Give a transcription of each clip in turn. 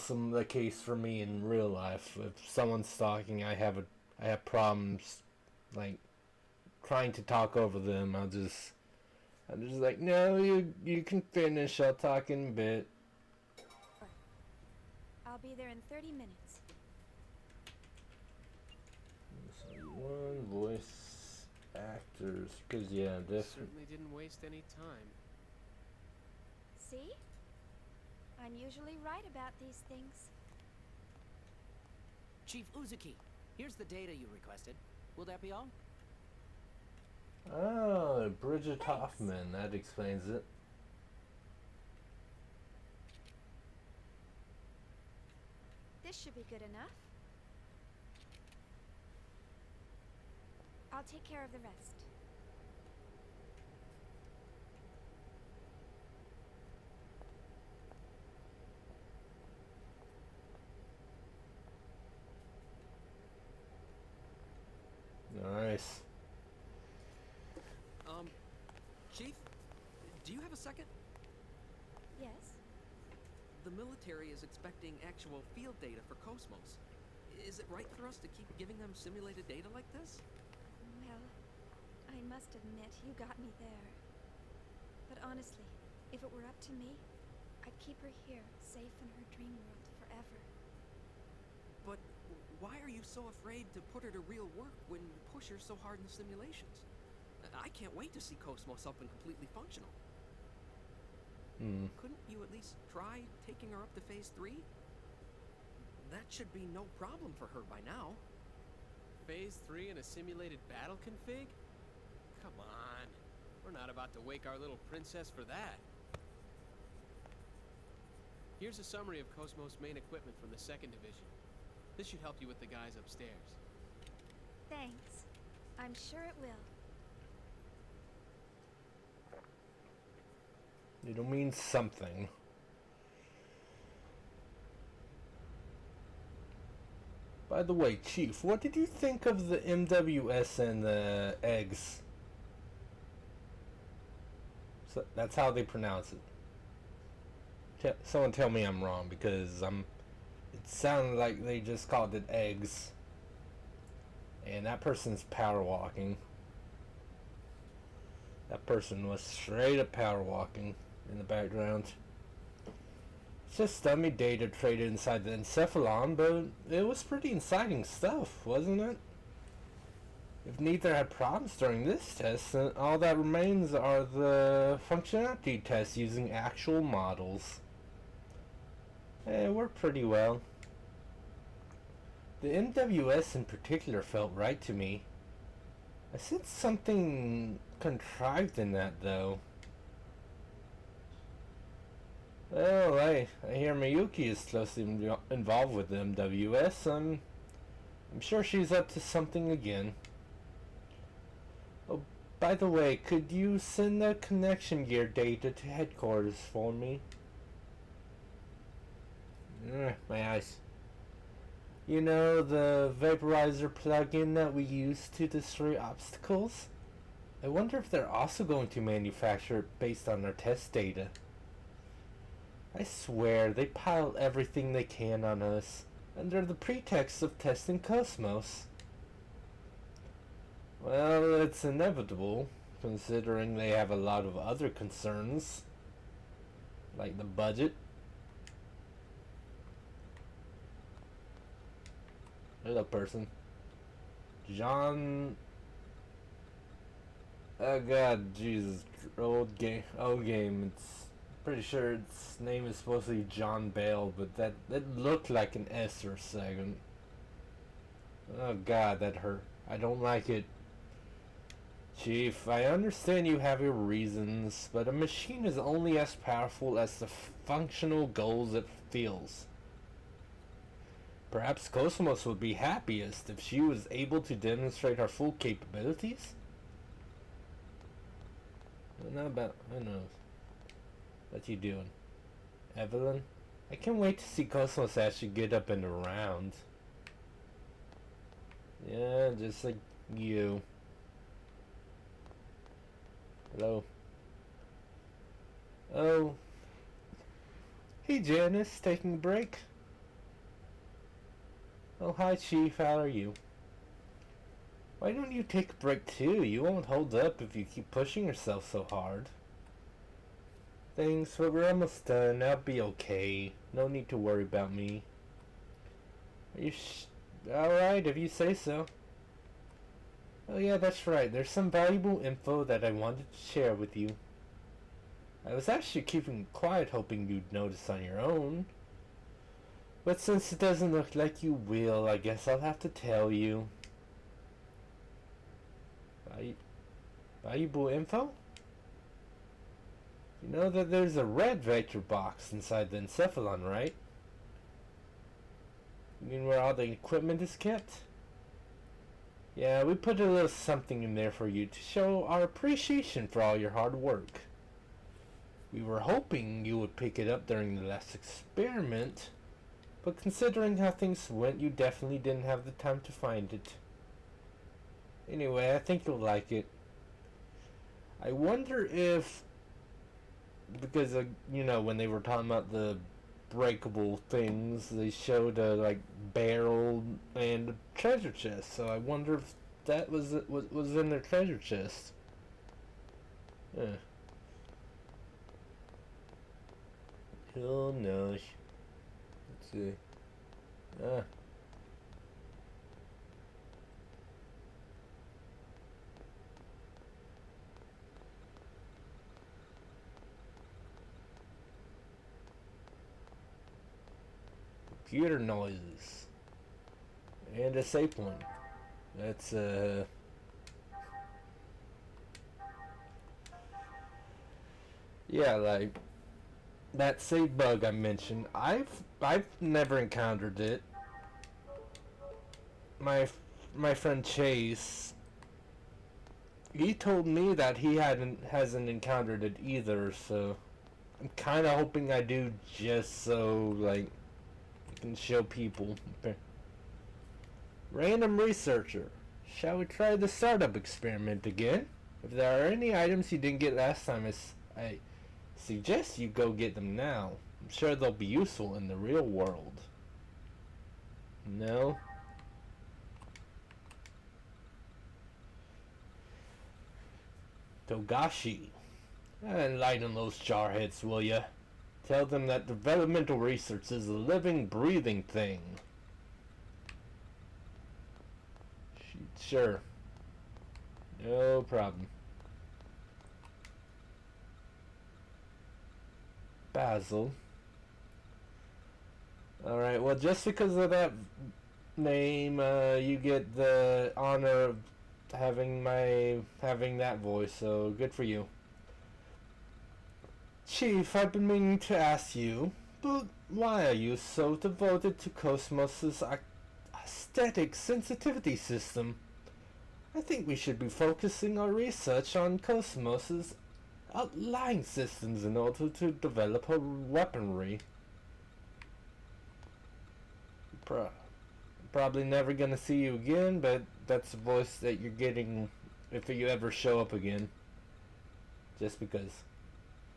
the case for me in real life. If someone's stalking, I have problems like trying to talk over them. I'm just like, no, you can finish. I'll talk in a bit. I'll be there in 30 minutes. One voice actors, because yeah, this certainly didn't waste any time. See? I'm usually right about these things. Chief Uzuki, here's the data you requested. Will that be all? Oh, Bridget Thanks. Hoffman. That explains it. This should be good enough. I'll take care of the rest. Nice. Chief, do you have a second? Yes? The military is expecting actual field data for Cosmos. Is it right for us to keep giving them simulated data like this? Well, I must admit, you got me there. But honestly, if it were up to me, I'd keep her here, safe in her dream world forever. But why are you so afraid to put her to real work when you push her so hard in the simulations? I can't wait to see Cosmos up and completely functional. Couldn't you at least try taking her up to Phase 3? That should be no problem for her by now. Phase 3 in a simulated battle config? Come on. We're not about to wake our little princess for that. Here's a summary of Cosmos' main equipment from the 2nd Division. This should help you with the guys upstairs. Thanks. I'm sure it will. It'll mean something. By the way, Chief, what did you think of the MWS and the eggs? So that's how they pronounce it. Someone tell me I'm wrong, because it sounded like they just called it eggs. And that person's power walking. That person was straight up power walking in the background. It's just dummy data traded inside the encephalon, but it was pretty exciting stuff, wasn't it? If neither had problems during this test, then all that remains are the functionality tests using actual models. It worked pretty well. The MWS in particular felt right to me. I sensed something contrived in that, though. Well, I hear Miyuki is closely involved with the MWS. I'm sure she's up to something again. Oh, by the way, could you send the connection gear data to headquarters for me? My eyes. You know, the vaporizer plug-in that we use to destroy obstacles? I wonder if they're also going to manufacture it based on our test data. I swear, they pile everything they can on us, under the pretext of testing Cosmos. Well, it's inevitable, considering they have a lot of other concerns, like the budget. Hello, person. John... Oh god, Jesus. Old game. It's... Pretty sure its name is supposed to be John Bale, but that looked like an S or a second. Oh god, that hurt. I don't like it. Chief, I understand you have your reasons, but a machine is only as powerful as the functional goals it fills. Perhaps Cosmos would be happiest if she was able to demonstrate her full capabilities? Not about... who knows? What you doing? Evelyn? I can't wait to see Cosmos actually get up and around. Yeah, just like you. Hello? Oh. Hey Janice, taking a break? Oh, hi, Chief. How are you? Why don't you take a break, too? You won't hold up if you keep pushing yourself so hard. Thanks, but we're almost done. I'll be okay. No need to worry about me. Are you alright, if you say so. Oh yeah, that's right. There's some valuable info that I wanted to share with you. I was actually keeping quiet, hoping you'd notice on your own. But since it doesn't look like you will, I guess I'll have to tell you. Valuable info? You know that there's a red vector box inside the encephalon, right? You mean where all the equipment is kept? Yeah, we put a little something in there for you to show our appreciation for all your hard work. We were hoping you would pick it up during the last experiment, but considering how things went, you definitely didn't have the time to find it. Anyway, I think you'll like it. I wonder if, because you know, when they were talking about the breakable things, they showed a like barrel and a treasure chest. So I wonder if that was in their treasure chest. Yeah. Who knows? Let's see. Computer noises. And a save point. That's yeah, like that save bug I mentioned. I've never encountered it. My friend Chase, he told me that he hasn't encountered it either, so I'm kind of hoping I do, just so like I can show people. Random researcher, shall we try the startup experiment again? If there are any items you didn't get last time, I suggest you go get them now. I'm sure they'll be useful in the real world. No? Togashi. Enlighten those jarheads, will ya? Tell them that developmental research is a living, breathing thing. Sure. No problem. Basil. Alright, well, just because of that name, you get the honor of having that voice, so good for you. Chief, I've been meaning to ask you, but why are you so devoted to Cosmos's aesthetic sensitivity system? I think we should be focusing our research on Cosmos's outlying systems in order to develop her weaponry. Probably never gonna see you again, but that's the voice that you're getting if you ever show up again. Just because.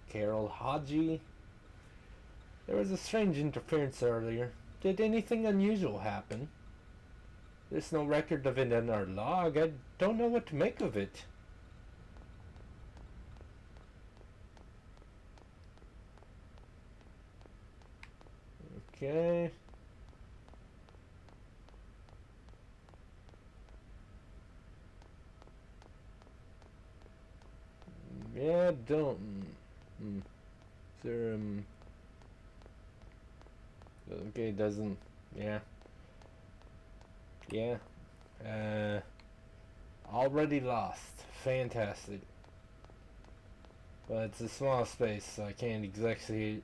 Carol Haji? There was a strange interference earlier. Did anything unusual happen? There's no record of it in our log. I don't know what to make of it. Okay. Yeah, don't. Is there, okay, doesn't. Yeah. Yeah. Already lost. Fantastic. But it's a small space, so I can't exactly.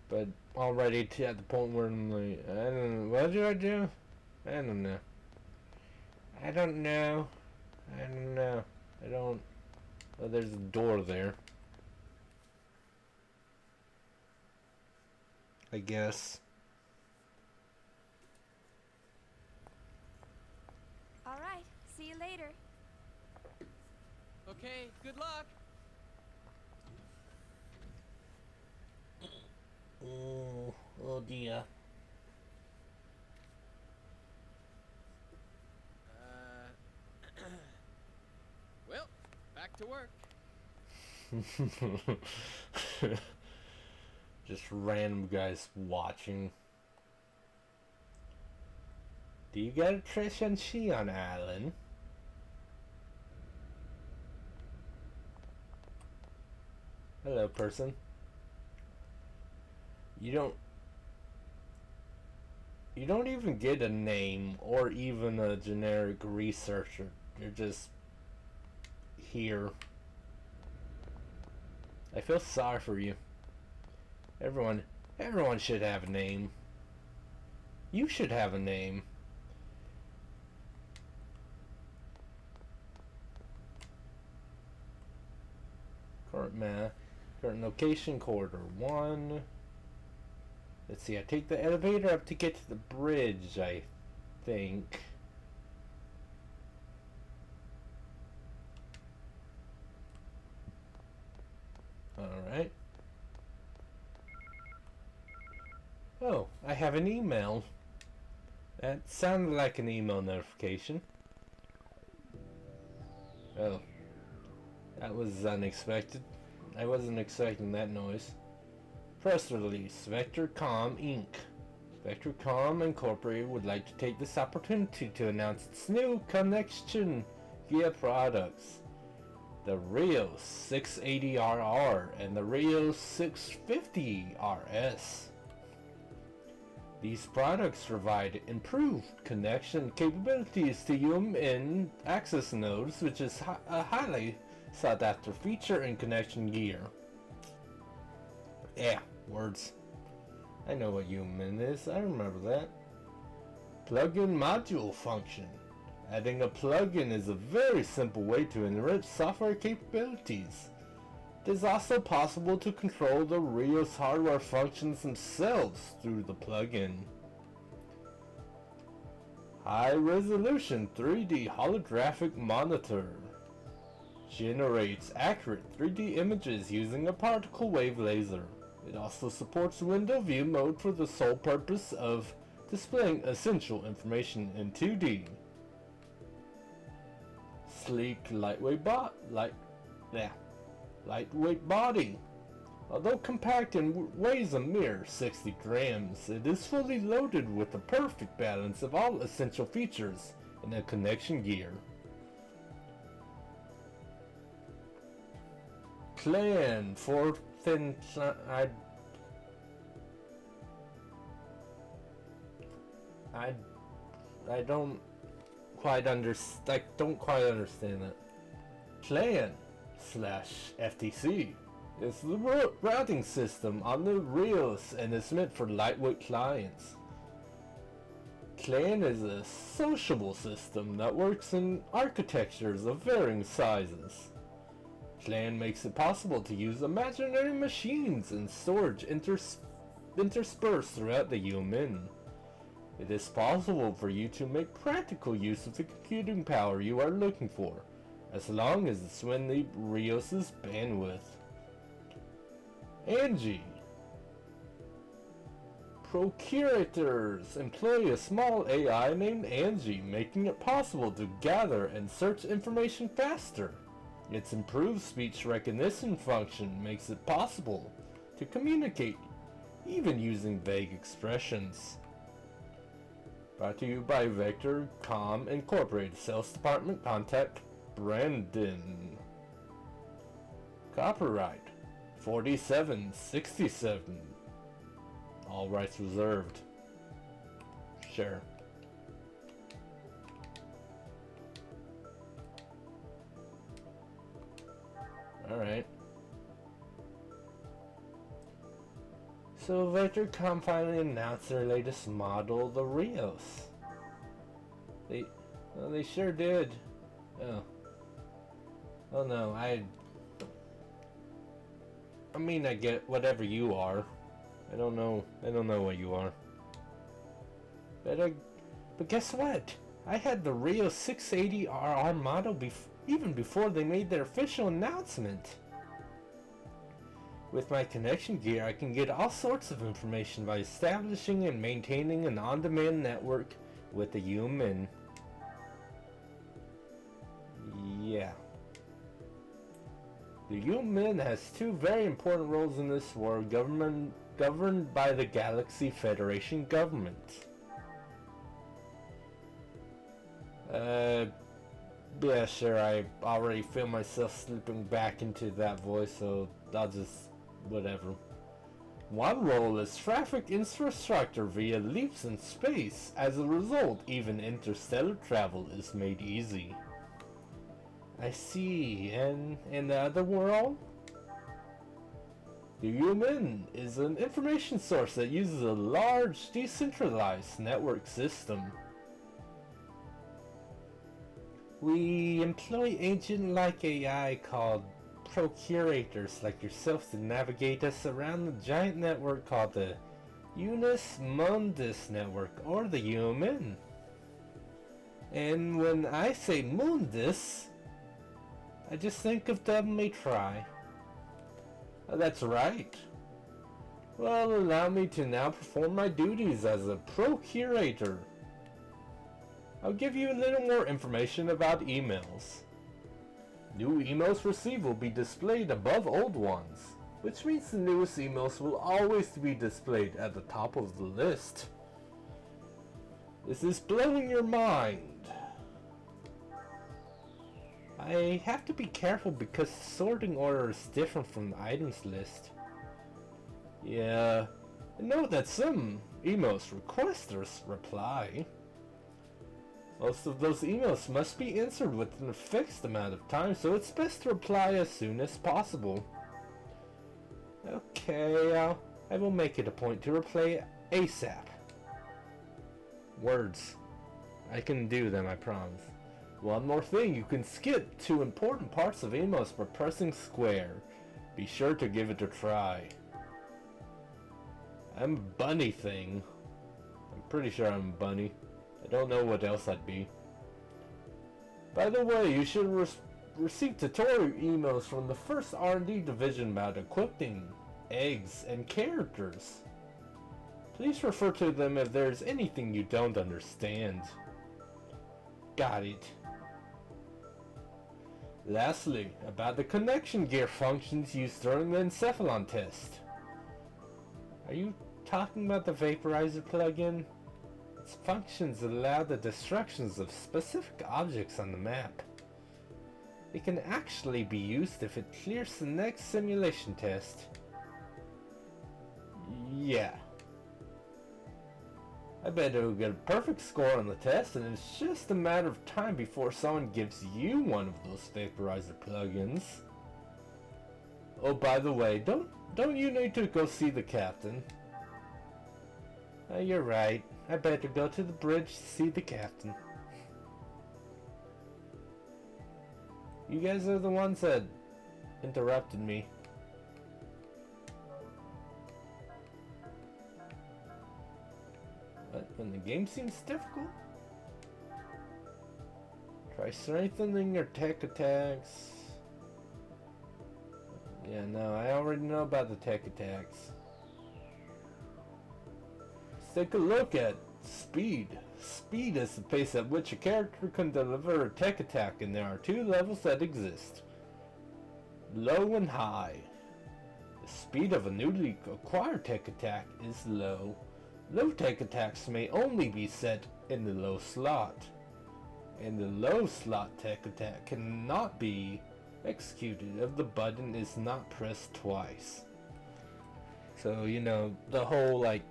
But already at the point where I'm like, I don't know. What do I do? I don't know. I don't know. I don't know. I don't. Oh, there's a door there. I guess. All right. See you later. Okay, good luck. Oh dear. to work. Just random guys watching. Do you got a Trish and she on Island? Hello, person. You don't even get a name or even a generic researcher. You're just here. I feel sorry for you. Everyone should have a name. You should have a name. Current location, corridor 1. Let's see, I take the elevator up to get to the bridge, I think. Alright. Oh, I have an email. That sounded like an email notification. Oh. That was unexpected. I wasn't expecting that noise. Press release. Vectorcom Inc. Vectorcom Incorporated would like to take this opportunity to announce its new connection gear products. The Rio 680RR and the Rio 650RS. These products provide improved connection capabilities to UMN access nodes, which is a highly sought after feature in connection gear. Yeah, words. I know what UMN is, I remember that. Plug-in module function. Adding a plug-in is a very simple way to enrich software capabilities. It is also possible to control the Rio's hardware functions themselves through the plug-in. High-resolution 3D holographic monitor. Generates accurate 3D images using a particle wave laser. It also supports window view mode for the sole purpose of displaying essential information in 2D. Sleek, lightweight body. Although compact and weighs a mere 60 grams, it is fully loaded with the perfect balance of all essential features in a connection gear. Clan for thin. I don't quite understand that. Clan / FTC is the routing system on the Rios and is meant for lightweight clients. Clan is a sociable system that works in architectures of varying sizes. Clan makes it possible to use imaginary machines and storage interspersed throughout the UMN. It is possible for you to make practical use of the computing power you are looking for, as long as it's within the Rios' bandwidth. Angie. Procurators employ a small AI named Angie, making it possible to gather and search information faster. Its improved speech recognition function makes it possible to communicate, even using vague expressions. Brought to you by Vectorcom Incorporated. Sales Department, contact Brandon. Copyright 4767. All rights reserved. Sure. Alright. So Vectorcom finally announced their latest model, the Rios. They sure did. Oh no, I mean, I get whatever you are. I don't know what you are. But guess what? I had the Rio 680RR model even before they made their official announcement. With my connection gear, I can get all sorts of information by establishing and maintaining an on-demand network with a human. Yeah. The human has two very important roles in this war, governed by the Galaxy Federation government. Yeah, sure, I already feel myself slipping back into that voice, so I'll just, whatever. One role is traffic infrastructure via leaps in space. As a result, even interstellar travel is made easy. I see, and in the other world? The human is an information source that uses a large, decentralized network system. We employ agent-like AI called procurators like yourself to navigate us around the giant network called the Unus Mundus network, or the human. And when I say Mundus, I just think of Devil May Cry. That's right. Well, allow me to now perform my duties as a procurator. I'll give you a little more information about emails. New emails received will be displayed above old ones, which means the newest emails will always be displayed at the top of the list. This is blowing your mind. I have to be careful because the sorting order is different from the items list. Yeah, I know that some emails requesters reply. Most of those emails must be answered within a fixed amount of time, so it's best to reply as soon as possible. Okay, I will make it a point to reply ASAP. Words. I can do them, I promise. One more thing, you can skip two important parts of emails by pressing square. Be sure to give it a try. I'm a bunny thing. I'm pretty sure I'm a bunny. I don't know what else I'd be. By the way, you should receive tutorial emails from the first R&D division about equipping eggs and characters. Please refer to them if there's anything you don't understand. Got it. Lastly, about the connection gear functions used during the encephalon test. Are you talking about the vaporizer plugin? Its functions allow the destructions of specific objects on the map. It can actually be used if it clears the next simulation test. Yeah. I bet it'll get a perfect score on the test, and it's just a matter of time before someone gives you one of those vaporizer plugins. Oh, by the way, don't you need to go see the captain? You're right. I better go to the bridge to see the captain. You guys are the ones that interrupted me. But when the game seems difficult, try strengthening your tech attacks. Yeah, no, I already know about the tech attacks. Let's take a look at speed. Speed is the pace at which a character can deliver a tech attack, and there are two levels that exist: low and high. The speed of a newly acquired tech attack is low. Low tech attacks may only be set in the low slot, and the low slot tech attack cannot be executed if the button is not pressed twice. So, you know, the whole, like,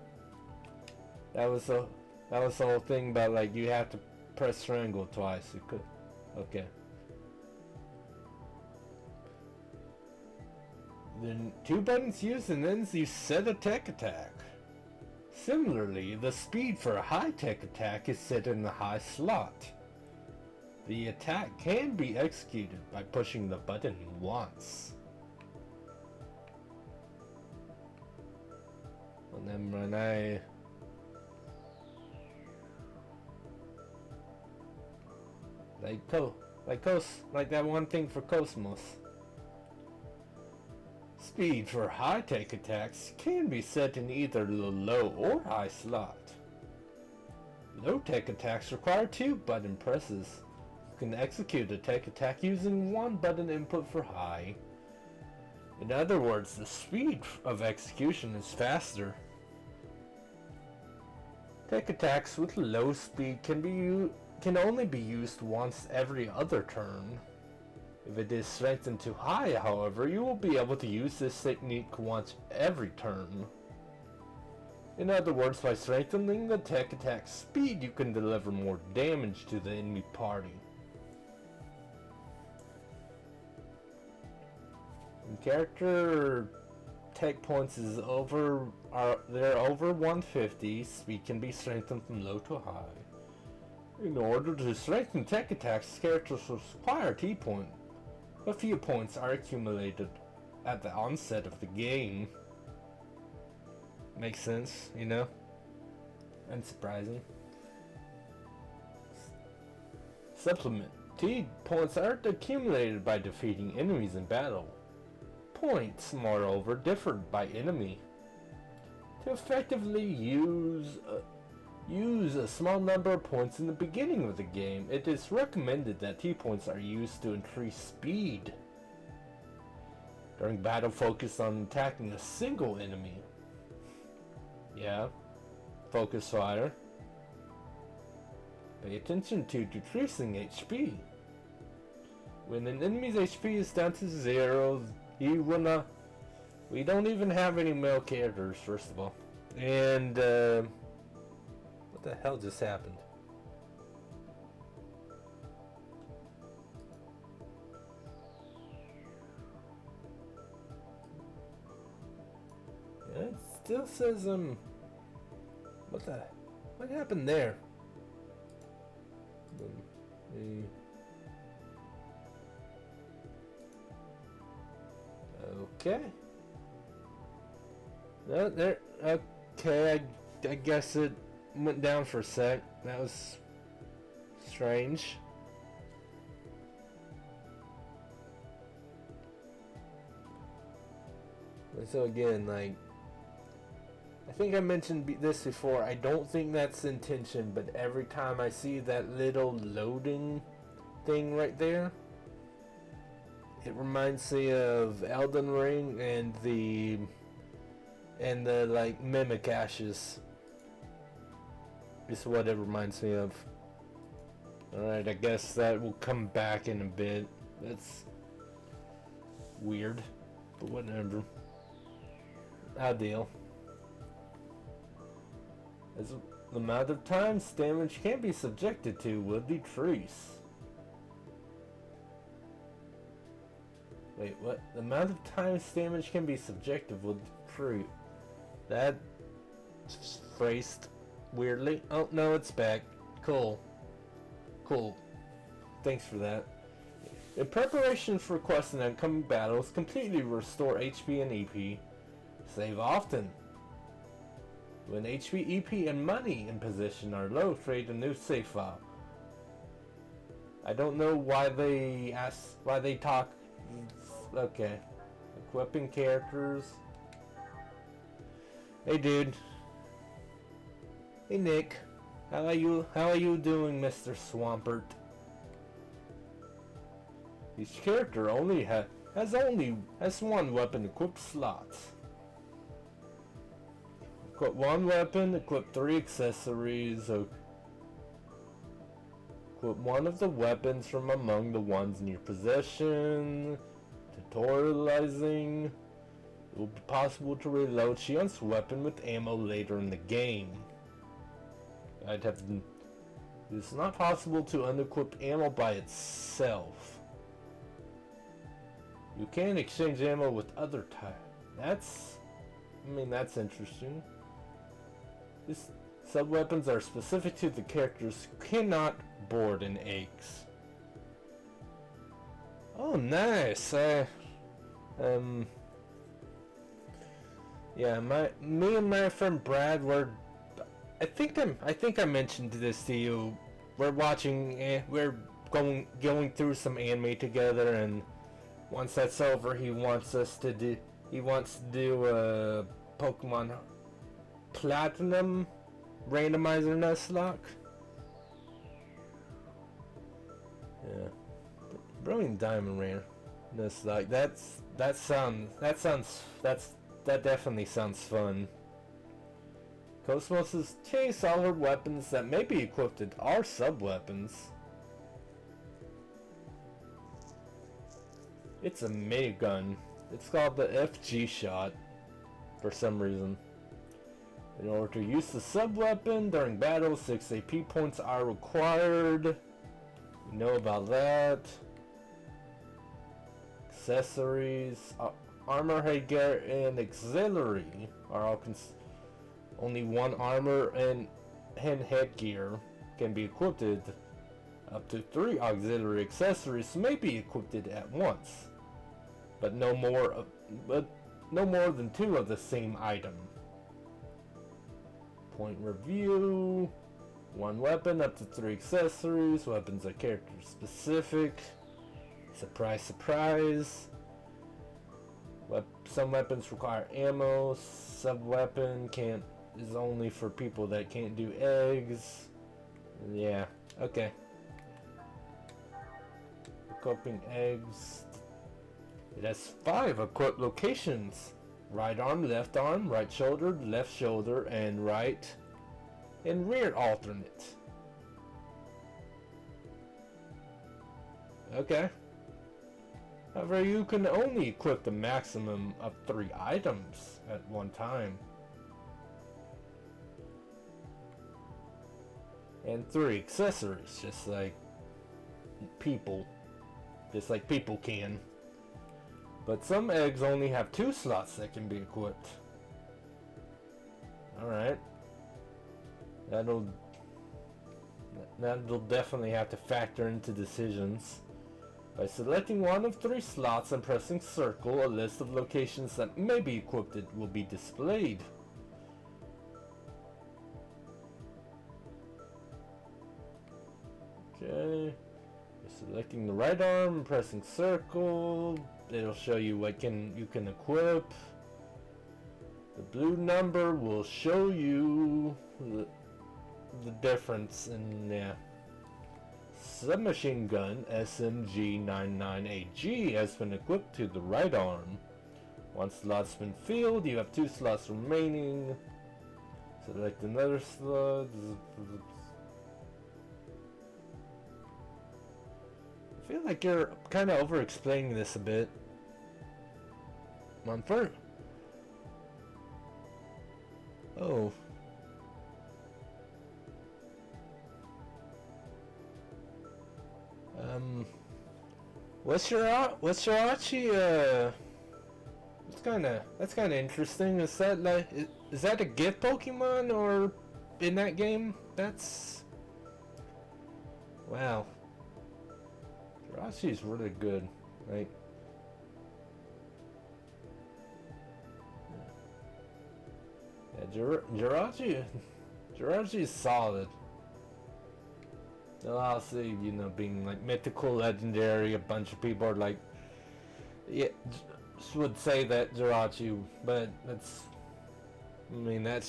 that was the whole thing about, like, you have to press triangle twice. You could, okay. Then two buttons used, and then you set a tech attack. Similarly, the speed for a high-tech attack is set in the high slot. The attack can be executed by pushing the button once. And then when like that one thing for Cosmos. Speed for high-tech attacks can be set in either the low or high slot. Low-tech attacks require two button presses. You can execute a tech attack using one button input for high, In other words, the speed of execution is faster. Tech attacks with low speed can only be used once every other turn. If it is strengthened too high, however, you will be able to use this technique once every turn. In other words, by strengthening the tech attack speed, you can deliver more damage to the enemy party. And character tech points they're over 150. Speed can be strengthened from low to high. In order to strengthen tech attacks, characters require T point. A few points are accumulated at the onset of the game. Makes sense, you know? Unsurprising. Supplement. T points aren't accumulated by defeating enemies in battle. Points, moreover, differ by enemy. To effectively use a small number of points in the beginning of the game, it is recommended that T points are used to increase speed. During battle, focus on attacking a single enemy. Yeah, focus fire. Pay attention to decreasing HP. When an enemy's HP is down to 0, he will not... We don't even have any male characters, first of all. And, what the hell just happened? Yeah, it still says, what happened there? Okay. No, there, okay, I guess it went down for a sec. That was strange. And so again, like, I think I mentioned this before, I don't think that's the intention, but every time I see that little loading thing right there, it reminds me of Elden Ring and the like mimic ashes. Is what it reminds me of. Alright, I guess that will come back in a bit. That's weird, but whatever. I'll deal. As the amount of times damage can be subjected to will decrease. Wait, what? The amount of times damage can be subjected will decrease. That phrased weirdly. Oh, no, it's back. Cool. Cool. Thanks for that. In preparation for quests and upcoming battles, completely restore HP and EP. Save often. When HP, EP, and money in position are low, create a new save file. I don't know why they talk. Okay. Equipping characters. Hey dude. Hey Nick. How are you doing, Mr. Swampert? Each character only has one weapon equipped slot. Equip one weapon, equip 3 accessories. Equip one of the weapons from among the ones in your possession. Tutorializing. It will be possible to reload Shion's weapon with ammo later in the game. It's not possible to unequip ammo by itself. You can exchange ammo with other types. That's interesting. These sub-weapons are specific to the characters who cannot board in eggs. Oh, nice. Yeah, me and my friend Brad were. I think I mentioned this to you. We're watching. We're going through some anime together, and once that's over, he wants to do a Pokemon Platinum randomizer Nuzlocke. Yeah, Brilliant Diamond Rare. That's like that definitely sounds fun. Cosmos' two solid weapons that may be equipped are sub-weapons. It's a minigun. It's called the FG shot for some reason. In order to use the sub-weapon during battle, 6 AP points are required. You know about that. Accessories, armor, headgear, and auxiliary are all only one armor and headgear can be equipped. Up to 3 auxiliary accessories may be equipped at once, but no more than 2 of the same item. Point review. 1 weapon, up to 3 accessories. Weapons are character specific. Surprise, surprise. Some weapons require ammo. Sub-weapon is only for people that can't do eggs. Yeah, okay. Equipping eggs. It has 5 equipped locations. Right arm, right shoulder, and right and rear alternate. Okay. However, you can only equip the maximum of 3 items at one time. And 3 accessories, just like people can. But some eggs only have 2 slots that can be equipped. Alright. That'll definitely have to factor into decisions. By selecting one of 3 slots and pressing circle, a list of locations that may be equipped will be displayed. Okay. Selecting the right arm and pressing circle, it'll show you what you can equip. The blue number will show you the difference in Submachine gun SMG-99AG has been equipped to the right arm. 1 slot's been filled, you have 2 slots remaining. Select another slot. I feel like you're kind of over-explaining this a bit. Monfort? Oh. What's your Archie? That's kind of interesting. Is that a gift Pokemon or in that game? That's wow. Jirachi's really good. Like, yeah, Jirachi's solid. Obviously, being like mythical, legendary, a bunch of people are like, yeah, would say that Jirachi, but that's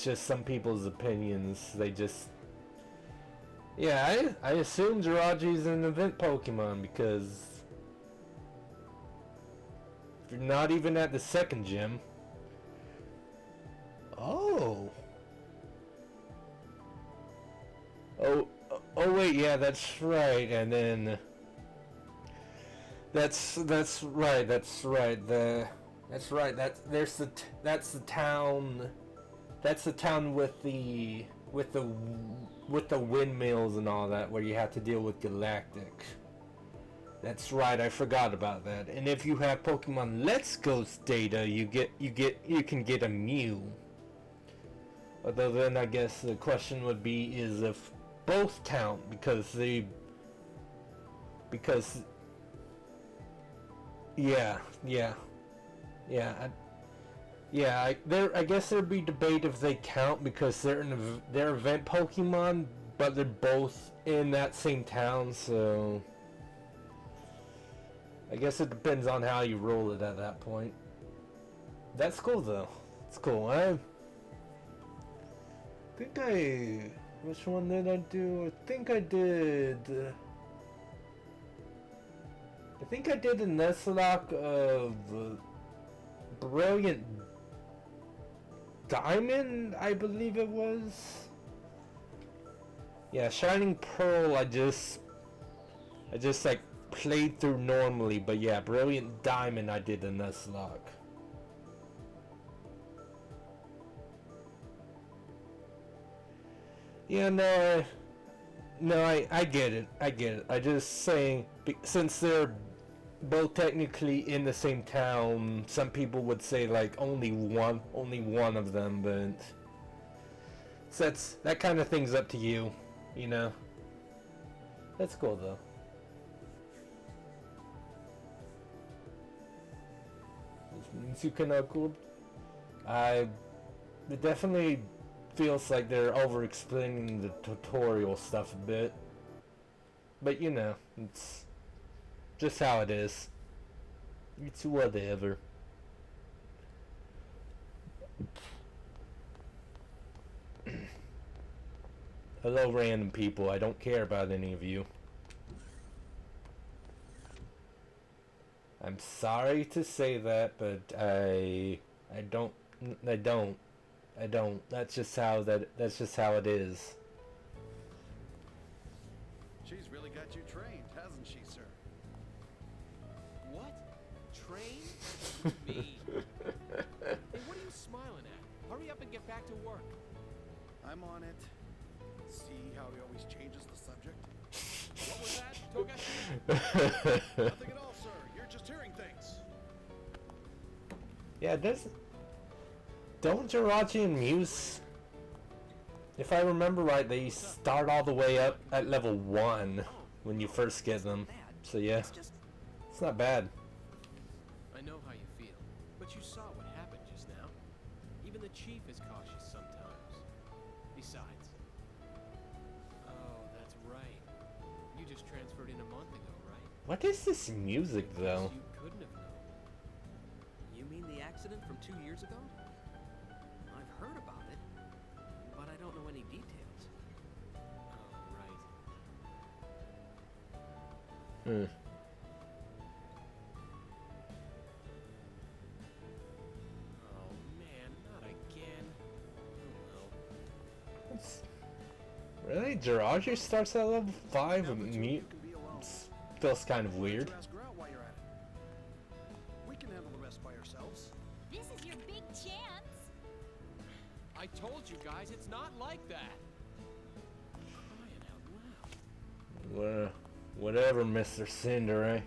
just some people's opinions. They just, yeah, I assume Jirachi's an event Pokemon because if you're not even at the 2nd gym. Oh wait, yeah, that's right. And then that's right. That's the town. That's the town with the windmills and all that, where you have to deal with Galactic. That's right. I forgot about that. And if you have Pokemon Let's Go's data, you can get a Mew. Although then I guess the question would be is if both count because I guess there'd be debate if they count because they're event Pokemon, but they're both in that same town, so I guess it depends on how you roll it at that point. That's cool though. It's cool. Which one did I do? I think I did I think I did a Nuzlocke of Brilliant Diamond, I believe it was. Yeah, Shining Pearl, I just like played through normally, but yeah, Brilliant Diamond I did a Nuzlocke. Yeah, no, I get it. I just saying, since they're both technically in the same town, some people would say like only one of them, but so that kind of thing's up to you, you know. That's cool though. It definitely feels like they're over-explaining the tutorial stuff a bit. But you know, it's just how it is. It's whatever. Hello random people, I don't care about any of you. I'm sorry to say that, but I don't. That's just how it is. She's really got you trained, hasn't she, sir? What? Train? Me. Hey, what are you smiling at? Hurry up and get back to work. I'm on it. See how he always changes the subject? What was that, Togashi? Nothing at all, sir. You're just hearing things. Yeah, don't Jirachi and Muse, if I remember right, they start all the way up at level 1 when you first get them. So yeah, it's not bad. I know how you feel, but you saw what happened just now. Even the chief is cautious sometimes. Besides... Oh, that's right. You just transferred in a month ago, right? What is this music though? You couldn't have known. You mean the accident from 2 years ago? I've heard about it, but I don't know any details. Oh, right. Hmm. Oh, man, not again. Oh, Really? Jirachi starts at level 5 Now and the two of Mute you can be alone. feels kind of weird. Why don't you ask her out while you're at it? We can handle the rest by ourselves. This is your big chance. I told you guys, it's not like that. Crying out loud. Well, whatever, Mr. Cinder, eh?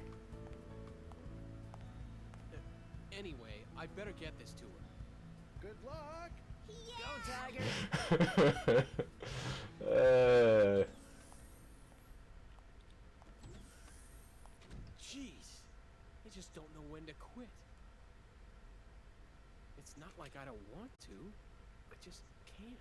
Anyway, I better get this to her. Good luck! Go, Tiger! Jeez, I just don't know when to quit. It's not like I don't want to, I just can't.